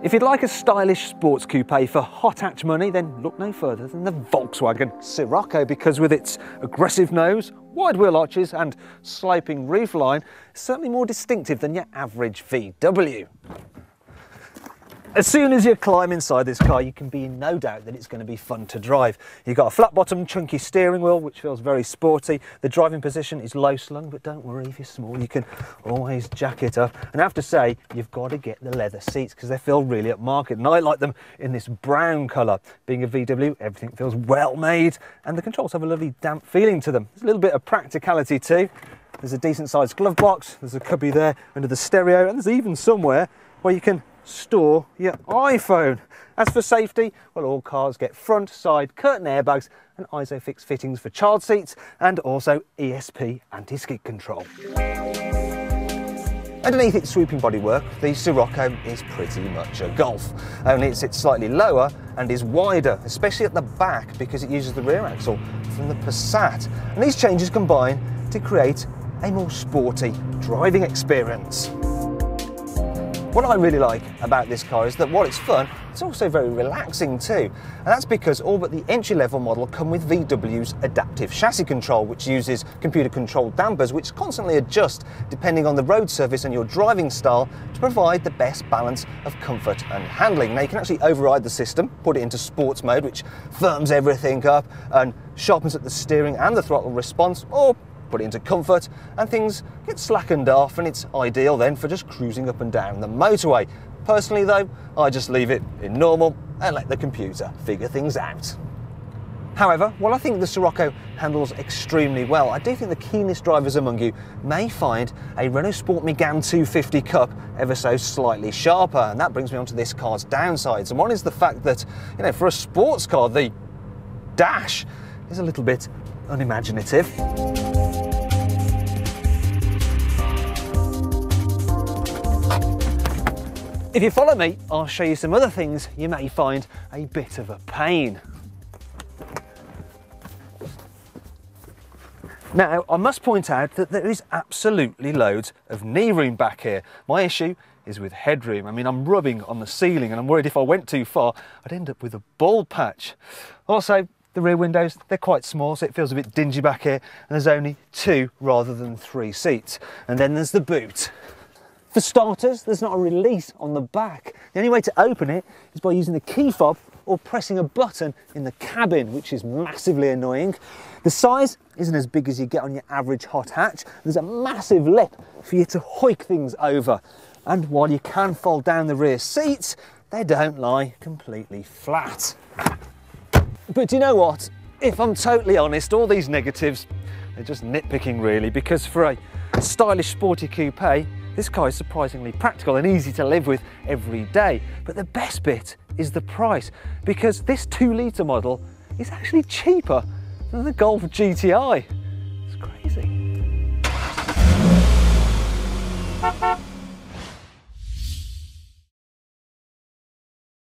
If you'd like a stylish sports coupe for hot hatch money, then look no further than the Volkswagen Scirocco, because with its aggressive nose, wide wheel arches and sloping roofline, it's certainly more distinctive than your average VW. As soon as you climb inside this car, you can be in no doubt that it's going to be fun to drive. You've got a flat-bottom, chunky steering wheel, which feels very sporty. The driving position is low-slung, but don't worry, if you're small, you can always jack it up. And I have to say, you've got to get the leather seats because they feel really upmarket. And I like them in this brown colour. Being a VW, everything feels well-made, and the controls have a lovely damp feeling to them. There's a little bit of practicality too. There's a decent-sized glove box, there's a cubby there under the stereo, and there's even somewhere where you can store your iPhone. As for safety, well, all cars get front, side, curtain airbags and ISOFIX fittings for child seats, and also ESP anti-skid control. Underneath its swooping bodywork, the Scirocco is pretty much a Golf, only it sits slightly lower and is wider, especially at the back because it uses the rear axle from the Passat. And these changes combine to create a more sporty driving experience. What I really like about this car is that while it's fun, it's also very relaxing too. And that's because all but the entry-level model come with VW's adaptive chassis control, which uses computer-controlled dampers which constantly adjust depending on the road surface and your driving style to provide the best balance of comfort and handling. Now you can actually override the system, put it into sports mode, which firms everything up and sharpens up the steering and the throttle response, or put it into comfort and things get slackened off, and it's ideal then for just cruising up and down the motorway. Personally though, I just leave it in normal and let the computer figure things out. However, while I think the Scirocco handles extremely well, I do think the keenest drivers among you may find a Renault Sport Megane 250 Cup ever so slightly sharper, and that brings me on to this car's downsides. And one is the fact that, you know, for a sports car, the dash is a little bit unimaginative. If you follow me, I'll show you some other things you may find a bit of a pain. Now, I must point out that there is absolutely loads of knee room back here. My issue is with headroom. I mean, I'm rubbing on the ceiling and I'm worried if I went too far, I'd end up with a bald patch. Also, the rear windows, they're quite small, so it feels a bit dingy back here, and there's only 2 rather than 3 seats. And then there's the boot. For starters, there's not a release on the back. The only way to open it is by using the key fob or pressing a button in the cabin, which is massively annoying. The size isn't as big as you get on your average hot hatch. There's a massive lip for you to hoik things over. And while you can fold down the rear seats, they don't lie completely flat. But you know what? If I'm totally honest, all these negatives, they're just nitpicking really, because for a stylish sporty coupe, this car is surprisingly practical and easy to live with every day. But the best bit is the price, because this 2-litre model is actually cheaper than the Golf GTI. It's crazy.